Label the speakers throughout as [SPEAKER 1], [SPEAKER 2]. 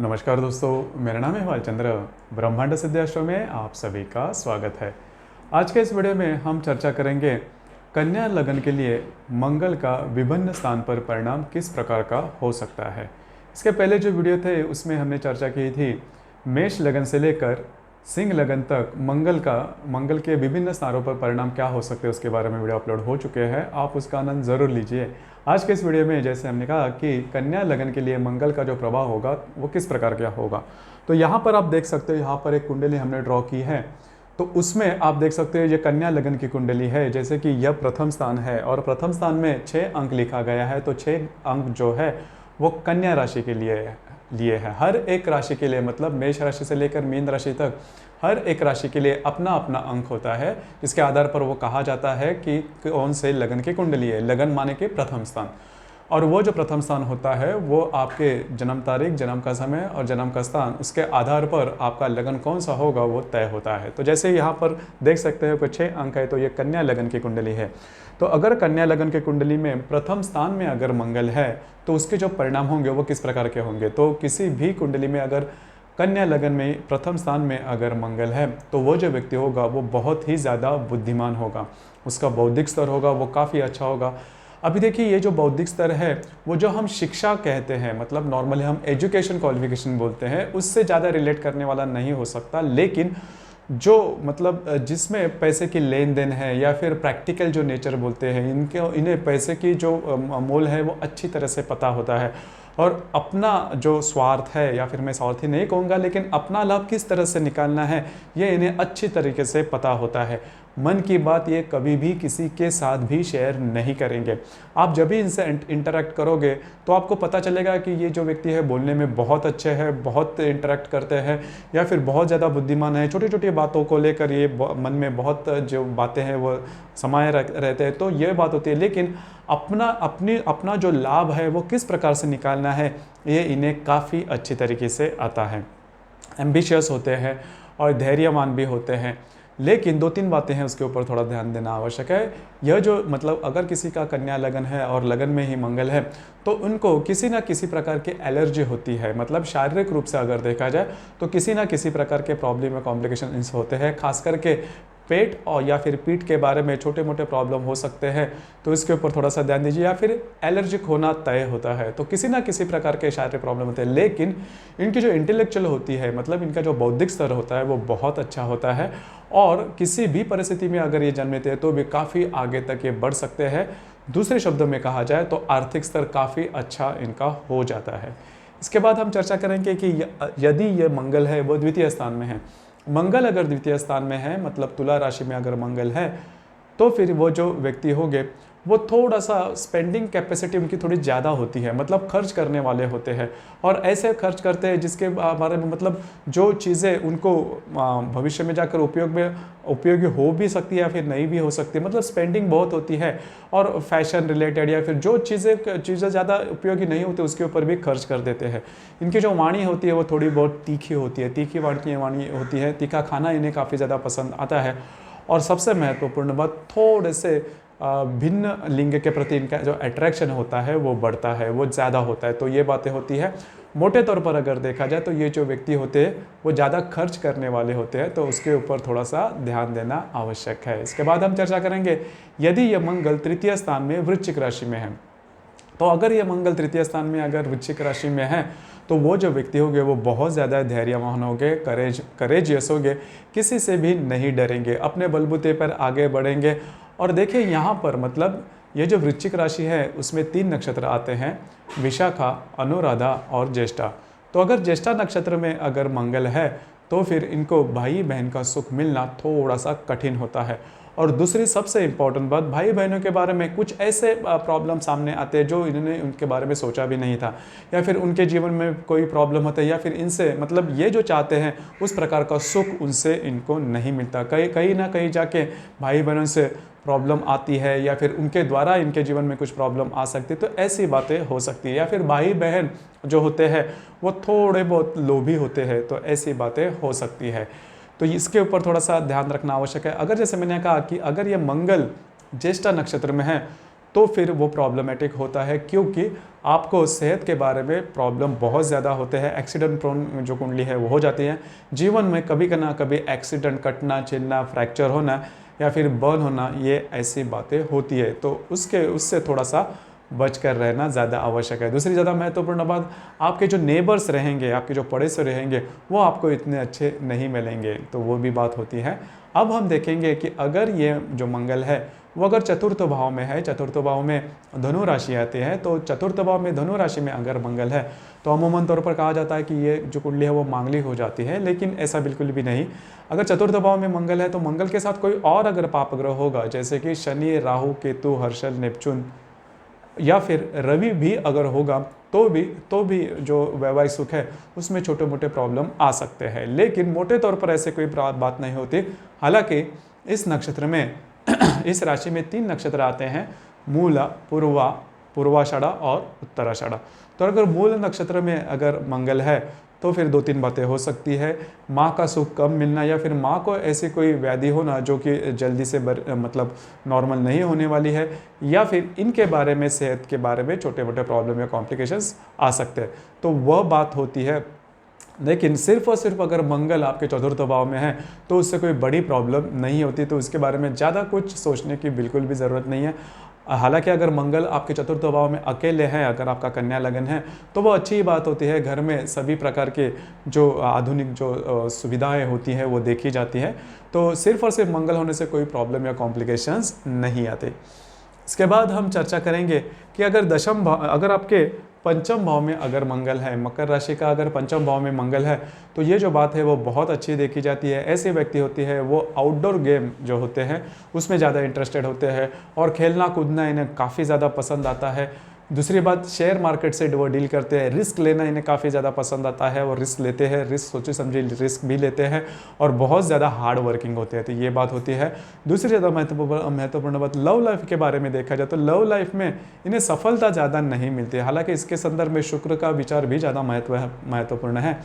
[SPEAKER 1] नमस्कार दोस्तों, मेरा नाम है हिमाल चंद्र। ब्रह्मांड सिद्धाश्रम में आप सभी का स्वागत है। आज के इस वीडियो में हम चर्चा करेंगे कन्या लगन के लिए मंगल का विभिन्न स्थान पर परिणाम किस प्रकार का हो सकता है। इसके पहले जो वीडियो थे उसमें हमने चर्चा की थी मेष लगन से लेकर सिंह लगन तक मंगल के विभिन्न स्थानों पर परिणाम क्या हो सकते हैं, उसके बारे में वीडियो अपलोड हो चुके हैं। आप उसका आनंद ज़रूर लीजिए। आज के इस वीडियो में जैसे हमने कहा कि कन्या लगन के लिए मंगल का जो प्रभाव होगा वो किस प्रकार का होगा, तो यहाँ पर आप देख सकते हो, यहाँ पर एक कुंडली हमने ड्रॉ की है। तो उसमें आप देख सकते हो ये कन्या लगन की कुंडली है। जैसे कि यह प्रथम स्थान है और प्रथम स्थान में 6 अंक लिखा गया है, तो 6 अंक जो है वो कन्या राशि के लिए है। हर एक राशि के लिए, मतलब मेष राशि से लेकर मीन राशि तक हर एक राशि के लिए अपना अपना अंक होता है, जिसके आधार पर वो कहा जाता है कि कौन से लगन की कुंडली है। लगन माने कि प्रथम स्थान, और वो जो प्रथम स्थान होता है वो आपके जन्म तारीख, जन्म का समय और जन्म का स्थान, उसके आधार पर आपका लगन कौन सा होगा वो तय होता है। तो जैसे यहाँ पर देख सकते हो कि 6 अंक है, तो ये कन्या लगन की कुंडली है। तो अगर कन्या लगन की कुंडली में प्रथम स्थान में अगर मंगल है तो उसके जो परिणाम होंगे वो किस प्रकार के होंगे। तो किसी भी कुंडली में अगर कन्या लगन में प्रथम स्थान में अगर मंगल है तो वो जो व्यक्ति होगा वो बहुत ही ज़्यादा बुद्धिमान होगा, उसका बौद्धिक स्तर होगा वो काफ़ी अच्छा होगा। अभी देखिए, ये जो बौद्धिक स्तर है वो जो हम शिक्षा कहते हैं, मतलब नॉर्मली हम एजुकेशन क्वालिफिकेशन बोलते हैं, उससे ज़्यादा रिलेट करने वाला नहीं हो सकता। लेकिन जो मतलब जिसमें पैसे की लेन देन है या फिर प्रैक्टिकल जो नेचर बोलते हैं, इन्हें पैसे की जो मोल है वो अच्छी तरह से पता होता है, और अपना जो स्वार्थ है, या फिर मैं स्वार्थी नहीं कहूँगा, लेकिन अपना लाभ किस तरह से निकालना है ये इन्हें अच्छी तरीके से पता होता है। मन की बात ये कभी भी किसी के साथ भी शेयर नहीं करेंगे। आप जब भी इनसे इंटरेक्ट करोगे तो आपको पता चलेगा कि ये जो व्यक्ति है बोलने में बहुत अच्छे हैं, बहुत इंटरेक्ट करते हैं, या फिर बहुत ज़्यादा बुद्धिमान है। छोटी छोटी बातों को लेकर ये मन में बहुत जो बातें हैं वो समाये रहते हैं, तो ये बात होती है। लेकिन अपना जो लाभ है वो किस प्रकार से निकालना है ये इन्हें काफ़ी अच्छी तरीके से आता है। एम्बिशियस होते हैं और धैर्यवान भी होते हैं। लेकिन 2-3 बातें हैं उसके ऊपर थोड़ा ध्यान देना आवश्यक है। यह जो मतलब अगर किसी का कन्या लगन है और लगन में ही मंगल है तो उनको किसी ना किसी प्रकार की एलर्जी होती है। मतलब शारीरिक रूप से अगर देखा जाए तो किसी ना किसी प्रकार के प्रॉब्लम या कॉम्प्लिकेशन होते हैं, खास करके पेट और या फिर पीठ के बारे में छोटे मोटे प्रॉब्लम हो सकते हैं, तो इसके ऊपर थोड़ा सा ध्यान दीजिए। या फिर एलर्जिक होना तय होता है, तो किसी ना किसी प्रकार के शारीरिक प्रॉब्लम होते हैं। लेकिन इनकी जो इंटेलेक्चुअल होती है, मतलब इनका जो बौद्धिक स्तर होता है वो बहुत अच्छा होता है, और किसी भी परिस्थिति में अगर ये जन्मते हैं तो भी काफ़ी आगे तक ये बढ़ सकते हैं। दूसरे शब्दों में कहा जाए तो आर्थिक स्तर काफ़ी अच्छा इनका हो जाता है। इसके बाद हम चर्चा करेंगे कि यदि ये मंगल है वो द्वितीय स्थान में है। मंगल अगर द्वितीय स्थान में है, मतलब तुला राशि में अगर मंगल है, तो फिर वो जो व्यक्ति होंगे वो थोड़ा सा स्पेंडिंग कैपेसिटी उनकी थोड़ी ज़्यादा होती है, मतलब खर्च करने वाले होते हैं, और ऐसे खर्च करते हैं जिसके बारे में मतलब जो चीज़ें उनको भविष्य में जाकर उपयोगी हो भी सकती है या फिर नहीं भी हो सकती। मतलब स्पेंडिंग बहुत होती है, और फैशन रिलेटेड या फिर जो चीज़ें ज़्यादा उपयोगी नहीं होती उसके ऊपर भी खर्च कर देते हैं। इनकी जो वाणी होती है वो थोड़ी बहुत तीखी होती है, तीखी वाणी होती है। तीखा खाना इन्हें काफ़ी ज़्यादा पसंद आता है, और सबसे महत्वपूर्ण बात, थोड़े से भिन्न लिंग के प्रति इनका जो अट्रैक्शन होता है वो बढ़ता है, वो ज़्यादा होता है। तो ये बातें होती है। मोटे तौर पर अगर देखा जाए तो ये जो व्यक्ति होते हैं वो ज़्यादा खर्च करने वाले होते हैं, तो उसके ऊपर थोड़ा सा ध्यान देना आवश्यक है। इसके बाद हम चर्चा करेंगे यदि ये मंगल तृतीय स्थान में वृश्चिक राशि में है। तो अगर ये मंगल तृतीय स्थान में अगर वृश्चिक राशि में है तो वो जो व्यक्ति होंगे वो बहुत ज़्यादा धैर्यवान होंगे, करेजियस होंगे, किसी से भी नहीं डरेंगे, अपने बलबूते पर आगे बढ़ेंगे। और देखिए यहाँ पर मतलब ये जो वृश्चिक राशि है उसमें 3 नक्षत्र आते हैं, विशाखा, अनुराधा और ज्येष्ठा। तो अगर ज्येष्ठा नक्षत्र में अगर मंगल है तो फिर इनको भाई बहन का सुख मिलना थोड़ा सा कठिन होता है। और दूसरी सबसे इम्पॉर्टेंट बात, भाई बहनों के बारे में कुछ ऐसे प्रॉब्लम सामने आते हैं जो इन्होंने उनके बारे में सोचा भी नहीं था, या फिर उनके जीवन में कोई प्रॉब्लम होता है, या फिर इनसे मतलब ये जो चाहते हैं उस प्रकार का सुख उनसे इनको नहीं मिलता। कहीं ना कहीं जाके भाई बहनों से प्रॉब्लम आती है, या फिर उनके द्वारा इनके जीवन में कुछ प्रॉब्लम आ सकती है, तो ऐसी बातें हो सकती है। या फिर भाई बहन जो होते हैं वो थोड़े बहुत लोभी होते हैं, तो ऐसी बातें हो सकती है। तो इसके ऊपर थोड़ा सा ध्यान रखना आवश्यक है। अगर जैसे मैंने कहा कि अगर ये मंगल ज्येष्ठा नक्षत्र में है तो फिर वो प्रॉब्लमेटिक होता है, क्योंकि आपको सेहत के बारे में प्रॉब्लम बहुत ज़्यादा होते हैं। एक्सीडेंट प्रोन जो कुंडली है वो हो जाती है। जीवन में कभी ना कभी एक्सीडेंट, कटना छिलना, फ्रैक्चर होना या फिर बर्न होना, ये ऐसी बातें होती है। तो उससे थोड़ा सा बच कर रहना ज़्यादा आवश्यक है। दूसरी ज़्यादा महत्वपूर्ण बात, आपके जो नेबर्स रहेंगे, आपके जो पड़ोसी रहेंगे, वो आपको इतने अच्छे नहीं मिलेंगे, तो वो भी बात होती है। अब हम देखेंगे कि अगर ये जो मंगल है वो अगर चतुर्थ भाव में है, चतुर्थ भाव में धनु राशि आती है, तो चतुर्थ भाव में धनु राशि में अगर मंगल है तो अमूमन तौर पर कहा जाता है कि ये जो कुंडली है वो मांगलिक हो जाती है, लेकिन ऐसा बिल्कुल भी नहीं। अगर चतुर्थ भाव में मंगल है तो मंगल के साथ कोई और अगर पाप ग्रह होगा, जैसे कि शनि, राहु, केतु, हर्षल, नेपचून या फिर रवि भी अगर होगा, तो भी जो वैवाहिक सुख है उसमें छोटे मोटे प्रॉब्लम आ सकते हैं, लेकिन मोटे तौर पर ऐसे कोई बात नहीं होती। हालांकि इस नक्षत्र में इस राशि में 3 नक्षत्र आते हैं, मूला, पूर्वाषाढ़ा और उत्तराषाढ़ा। तो अगर मूल नक्षत्र में अगर मंगल है तो फिर 2-3 बातें हो सकती है। माँ का सुख कम मिलना, या फिर माँ को ऐसी कोई व्याधि होना जो कि जल्दी से मतलब नॉर्मल नहीं होने वाली है, या फिर इनके बारे में, सेहत के बारे में छोटे मोटे प्रॉब्लम या कॉम्प्लिकेशंस आ सकते हैं, तो वह बात होती है। लेकिन सिर्फ और सिर्फ अगर मंगल आपके चतुर्थ भाव में है तो उससे कोई बड़ी प्रॉब्लम नहीं होती, तो उसके बारे में ज़्यादा कुछ सोचने की बिल्कुल भी ज़रूरत नहीं है। हालांकि अगर मंगल आपके चतुर्थ भाव में अकेले हैं, अगर आपका कन्या लगन है, तो वो अच्छी बात होती है। घर में सभी प्रकार के जो आधुनिक जो सुविधाएं होती हैं वो देखी जाती है, तो सिर्फ और सिर्फ मंगल होने से कोई प्रॉब्लम या कॉम्प्लिकेशंस नहीं आते। इसके बाद हम चर्चा करेंगे कि अगर आपके पंचम भाव में अगर मंगल है, मकर राशि का अगर पंचम भाव में मंगल है, तो ये जो बात है वो बहुत अच्छी देखी जाती है। ऐसे व्यक्ति होती है वो आउटडोर गेम जो होते हैं उसमें ज़्यादा इंटरेस्टेड होते हैं और खेलना कूदना इन्हें काफ़ी ज़्यादा पसंद आता है। दूसरी बात, शेयर मार्केट से वो डील करते हैं, रिस्क लेना इन्हें काफ़ी ज़्यादा पसंद आता है और रिस्क लेते हैं, रिस्क सोचे समझे रिस्क भी लेते हैं और बहुत ज़्यादा हार्ड वर्किंग होते हैं, तो ये बात होती है। दूसरी ज़्यादा महत्वपूर्ण बात, लव लाइफ के बारे में देखा जाए तो लव लाइफ में इन्हें सफलता ज़्यादा नहीं मिलती है। हालांकि इसके संदर्भ में शुक्र का विचार भी ज़्यादा महत्वपूर्ण है,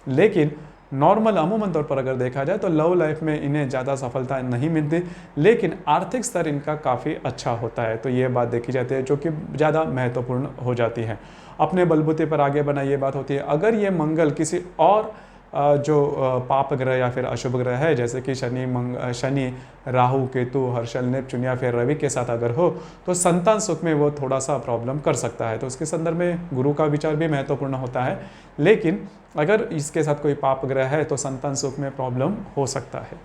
[SPEAKER 1] लेकिन नॉर्मल अमूमन तौर पर अगर देखा जाए तो लव लाइफ में इन्हें ज़्यादा सफलता नहीं मिलती, लेकिन आर्थिक स्तर इनका काफ़ी अच्छा होता है, तो ये बात देखी जाती है जो कि ज़्यादा महत्वपूर्ण हो जाती है। अपने बलबूते पर आगे बढ़ना, ये बात होती है। अगर ये मंगल किसी और जो पाप ग्रह या फिर अशुभ ग्रह है, जैसे कि शनि, राहु, केतु, हर्षल, नेपचून या फिर रवि के साथ अगर हो, तो संतान सुख में वो थोड़ा सा प्रॉब्लम कर सकता है, तो उसके संदर्भ में गुरु का विचार भी महत्वपूर्ण होता है। लेकिन अगर इसके साथ कोई पाप ग्रह है तो संतान सुख में प्रॉब्लम हो सकता है।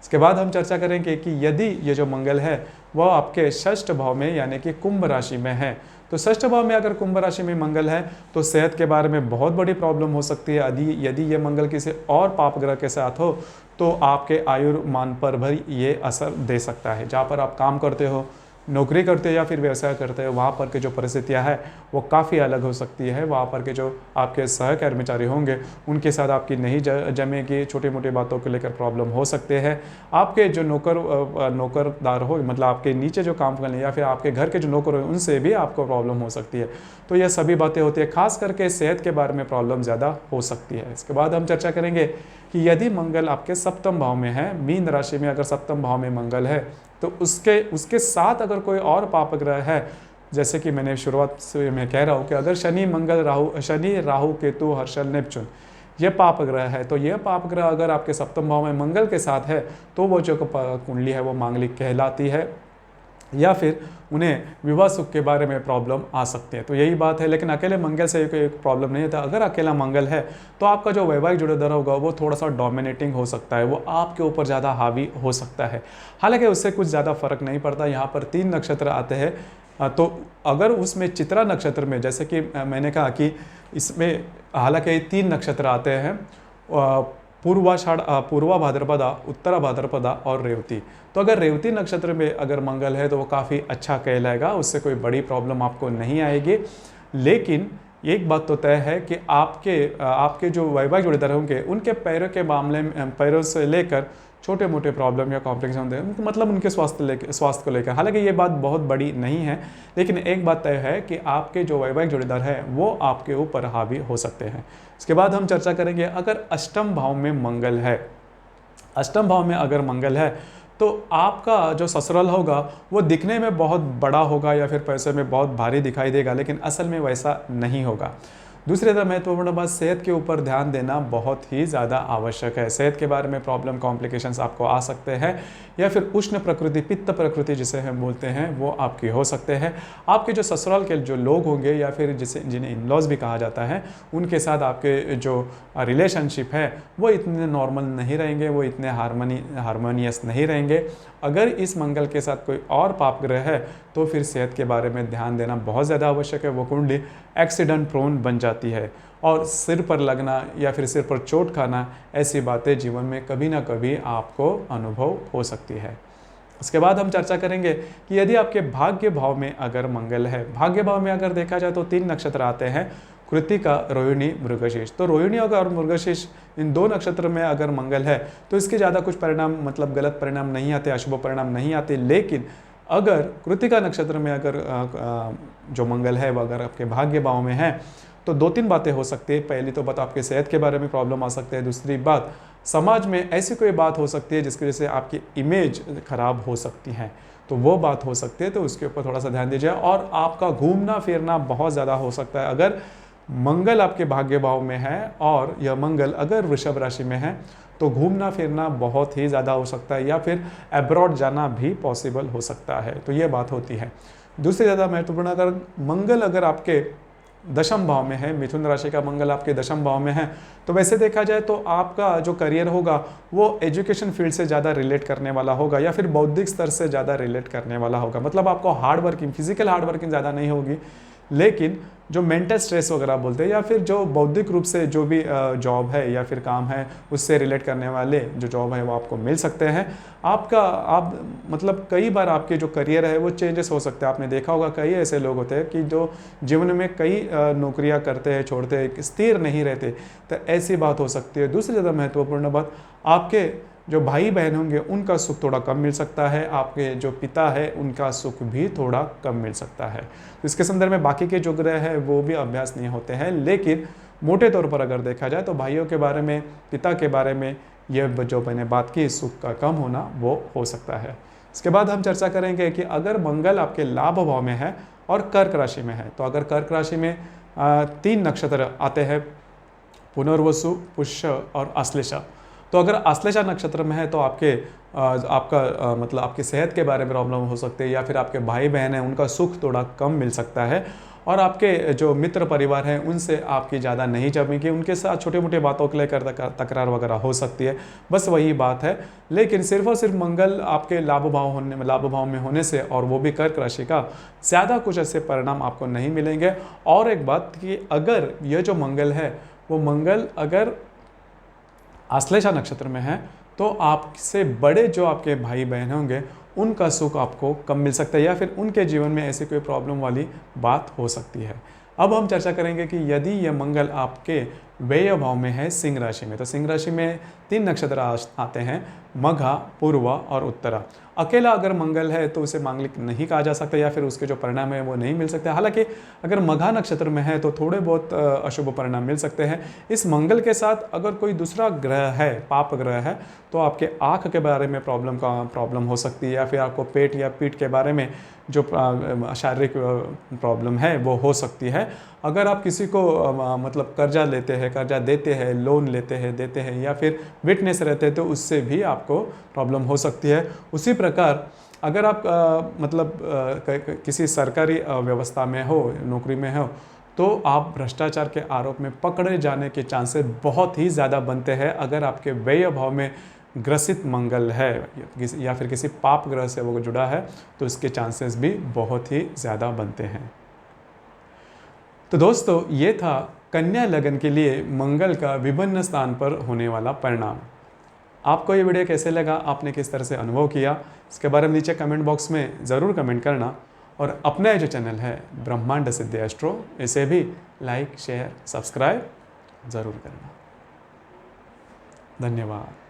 [SPEAKER 1] इसके बाद हम चर्चा करेंगे कि यदि ये जो मंगल है वह आपके षष्ठ भाव में यानी कि कुंभ राशि में है, तो षष्ठ भाव में अगर कुंभ राशि में मंगल है तो सेहत के बारे में बहुत बड़ी प्रॉब्लम हो सकती है। यदि ये मंगल किसी और पाप ग्रह के साथ हो तो आपके आयुर्मान पर भी ये असर दे सकता है। जहाँ पर आप काम करते हो, नौकरी करते हो या फिर व्यवसाय करते हो, वहाँ पर के जो परिस्थितियाँ हैं वो काफ़ी अलग हो सकती है। वहाँ पर के जो आपके सहकर्मचारी होंगे उनके साथ आपकी नहीं जमेगी, छोटी मोटी बातों को लेकर प्रॉब्लम हो सकते हैं। आपके जो नौकरदार हो, मतलब आपके नीचे जो काम करने या फिर आपके घर के जो नौकर हो, उनसे भी आपको प्रॉब्लम हो सकती है। तो ये सभी बातें होती है, खास करके सेहत के बारे में प्रॉब्लम ज़्यादा हो सकती है। इसके बाद हम चर्चा करेंगे कि यदि मंगल आपके सप्तम भाव में है, मीन राशि में अगर सप्तम भाव में मंगल है, तो उसके साथ अगर कोई और पाप ग्रह है, जैसे कि मैंने शुरुआत से मैं कह रहा हूँ कि अगर शनि, राहु, केतु, हर्षल, नेपचून ये पाप ग्रह है, तो ये पाप ग्रह अगर आपके सप्तम भाव में मंगल के साथ है तो वो जो कुंडली है वो मांगलिक कहलाती है, या फिर उन्हें विवाह सुख के बारे में प्रॉब्लम आ सकते हैं। तो यही बात है, लेकिन अकेले मंगल से कोई प्रॉब्लम नहीं होता। अगर अकेला मंगल है तो आपका जो वैवाहिक जोड़ीदार होगा वो थोड़ा सा डोमिनेटिंग हो सकता है, वो आपके ऊपर ज़्यादा हावी हो सकता है। हालांकि उससे कुछ ज़्यादा फर्क नहीं पड़ता। यहाँ पर 3 नक्षत्र आते हैं, तो अगर उसमें चित्रा नक्षत्र में, जैसे कि मैंने कहा कि इसमें हालांकि 3 नक्षत्र आते हैं, पूर्वा भाद्रपदा, उत्तरा भाद्रपदा और रेवती। तो अगर रेवती नक्षत्र में अगर मंगल है तो वो काफ़ी अच्छा कहलाएगा, उससे कोई बड़ी प्रॉब्लम आपको नहीं आएगी। लेकिन एक बात तो तय है कि आपके जो वैवाहिक जोड़ीदार होंगे उनके पैरों के मामले में, पैरों से लेकर छोटे मोटे प्रॉब्लम या कॉम्प्लिकेशन होते हैं, मतलब उनके स्वास्थ्य को लेकर। हालांकि ये बात बहुत बड़ी नहीं है, लेकिन एक बात तय है कि आपके जो वैवाहिक जोड़ीदार है वो आपके ऊपर हावी हो सकते हैं। इसके बाद हम चर्चा करेंगे, अगर अष्टम भाव में मंगल है, अष्टम भाव में अगर मंगल है तो आपका जो ससुराल होगा वो दिखने में बहुत बड़ा होगा या फिर पैसे में बहुत भारी दिखाई देगा, लेकिन असल में वैसा नहीं होगा। दूसरी ज़्यादा महत्वपूर्ण बात, सेहत के ऊपर ध्यान देना बहुत ही ज़्यादा आवश्यक है। सेहत के बारे में प्रॉब्लम कॉम्प्लिकेशंस आपको आ सकते हैं, या फिर उष्ण प्रकृति, पित्त प्रकृति जिसे हम बोलते हैं, वो आपकी हो सकते हैं। आपके जो ससुराल के जो लोग होंगे या फिर जिन्हें इन लॉज भी कहा जाता है, उनके साथ आपके जो रिलेशनशिप है वो इतने नॉर्मल नहीं रहेंगे, वो इतने हारमोनियस नहीं रहेंगे। अगर इस मंगल के साथ कोई और पाप ग्रह है तो फिर सेहत के बारे में ध्यान देना बहुत ज़्यादा आवश्यक है। वो कुंडली एक्सीडेंट प्रोन बन जाती है, और सिर पर लगना या फिर सिर पर चोट खाना, ऐसी बातें जीवन में कभी ना कभी आपको अनुभव हो सकती है। उसके बाद हम चर्चा करेंगे कि यदि आपके भाग्य भाव में अगर मंगल है, भाग्य भाव में अगर देखा जाए तो 3 नक्षत्र आते हैं, कृत्तिका, रोहिणी, मृगशीर्ष। तो रोहिणी और मृगशीर्ष, इन 2 नक्षत्र में अगर मंगल है तो इसके ज़्यादा कुछ परिणाम, मतलब गलत परिणाम नहीं आते, अशुभ परिणाम नहीं आते। लेकिन अगर कृत्तिका नक्षत्र में अगर जो मंगल है वो अगर आपके भाग्य भाव में है तो 2-3 बातें हो सकती है। पहली तो बात, आपके सेहत के बारे में प्रॉब्लम आ सकते हैं। दूसरी बात, समाज में ऐसी कोई बात हो सकती है जिसकी वजह से आपकी इमेज खराब हो सकती है, तो वो बात हो सकती है, तो उसके ऊपर थोड़ा सा ध्यान दीजिए। और आपका घूमना फिरना बहुत ज़्यादा हो सकता है। अगर मंगल आपके भाग्य भाव में है और यह मंगल अगर वृषभ राशि में है तो घूमना फिरना बहुत ही ज़्यादा हो सकता है, या फिर अब्रॉड जाना भी पॉसिबल हो सकता है, तो ये बात होती है। दूसरी ज़्यादा महत्वपूर्ण, अगर मंगल अगर आपके दशम भाव में है, मिथुन राशि का मंगल आपके दशम भाव में है, तो वैसे देखा जाए तो आपका जो करियर होगा वो एजुकेशन फील्ड से ज़्यादा रिलेट करने वाला होगा, या फिर बौद्धिक स्तर से ज़्यादा रिलेट करने वाला होगा। मतलब आपको hard working, physical hard working ज़्यादा नहीं होगी, लेकिन जो मेंटल स्ट्रेस वगैरह बोलते हैं, या फिर जो बौद्धिक रूप से जो भी जॉब है या फिर काम है उससे रिलेट करने वाले जो जॉब है वो आपको मिल सकते हैं। आप मतलब कई बार आपके जो करियर है वो चेंजेस हो सकते हैं। आपने देखा होगा कई ऐसे लोग होते हैं कि जो जीवन में कई नौकरियां करते हैं, छोड़ते हैं, स्थिर नहीं रहते, तो ऐसी बात हो सकती है। दूसरी ज़्यादा महत्वपूर्ण बात, आपके जो भाई बहन होंगे उनका सुख थोड़ा कम मिल सकता है, आपके जो पिता है उनका सुख भी थोड़ा कम मिल सकता है। तो इसके संदर्भ में बाकी के जो ग्रह है वो भी अभ्यास नहीं होते हैं, लेकिन मोटे तौर पर अगर देखा जाए तो भाइयों के बारे में, पिता के बारे में, ये जो मैंने बात की, सुख का कम होना वो हो सकता है। इसके बाद हम चर्चा करेंगे कि अगर मंगल आपके लाभ भाव में है और कर्क राशि में है, तो अगर कर्क राशि में 3 नक्षत्र आते हैं, पुनर्वसु, पुष्य और आश्लेषा। तो अगर आश्लेषा नक्षत्र में है तो आपका मतलब आपकी सेहत के बारे में प्रॉब्लम हो सकती है, या फिर आपके भाई बहन हैं उनका सुख थोड़ा कम मिल सकता है, और आपके जो मित्र परिवार हैं उनसे आपकी ज़्यादा नहीं जमेगी, उनके साथ छोटे मोटे बातों को लेकर तकरार वगैरह हो सकती है, बस वही बात है। लेकिन सिर्फ और सिर्फ मंगल आपके लाभ भाव में होने से, और वो भी कर्क राशि का, ज़्यादा कुछ ऐसे परिणाम आपको नहीं मिलेंगे। और एक बात कि अगर यह जो मंगल है वो मंगल अगर आश्लेषा नक्षत्र में है तो आपसे बड़े जो आपके भाई बहन होंगे उनका सुख आपको कम मिल सकता है, या फिर उनके जीवन में ऐसी कोई प्रॉब्लम वाली बात हो सकती है। अब हम चर्चा करेंगे कि यदि यह मंगल आपके व्यय भाव में है, सिंह राशि में, तो सिंह राशि में 3 नक्षत्र आते हैं, मघा, पूर्वा और उत्तरा। अकेला अगर मंगल है तो उसे मांगलिक नहीं कहा जा सकता, या फिर उसके जो परिणाम है वो नहीं मिल सकते। हालांकि अगर मघा नक्षत्र में है तो थोड़े बहुत अशुभ परिणाम मिल सकते हैं। इस मंगल के साथ अगर कोई दूसरा ग्रह है, पाप ग्रह है, तो आपके आँख के बारे में प्रॉब्लम हो सकती है, या फिर आपको पेट या पीठ के बारे में जो शारीरिक प्रॉब्लम है वो हो सकती है। अगर आप किसी को मतलब कर्जा देते हैं, लोन देते हैं, या फिर विटनेस रहते हैं, तो उससे भी आपको प्रॉब्लम हो सकती है। उसी प्रकार अगर आप किसी सरकारी व्यवस्था में हो, नौकरी में हो, तो आप भ्रष्टाचार के आरोप में पकड़े जाने के चांसेस बहुत ही ज़्यादा बनते हैं अगर आपके व्यय भाव में ग्रसित मंगल है, या फिर किसी पाप ग्रह से वो जुड़ा है, तो इसके चांसेस भी बहुत ही ज़्यादा बनते हैं। तो दोस्तों, ये था कन्या लगन के लिए मंगल का विभिन्न स्थान पर होने वाला परिणाम। आपको ये वीडियो कैसे लगा, आपने किस तरह से अनुभव किया, इसके बारे में नीचे कमेंट बॉक्स में ज़रूर कमेंट करना। और अपना जो चैनल है ब्रह्मांड सिद्धि एस्ट्रो, इसे भी लाइक, शेयर, सब्सक्राइब ज़रूर करना। धन्यवाद।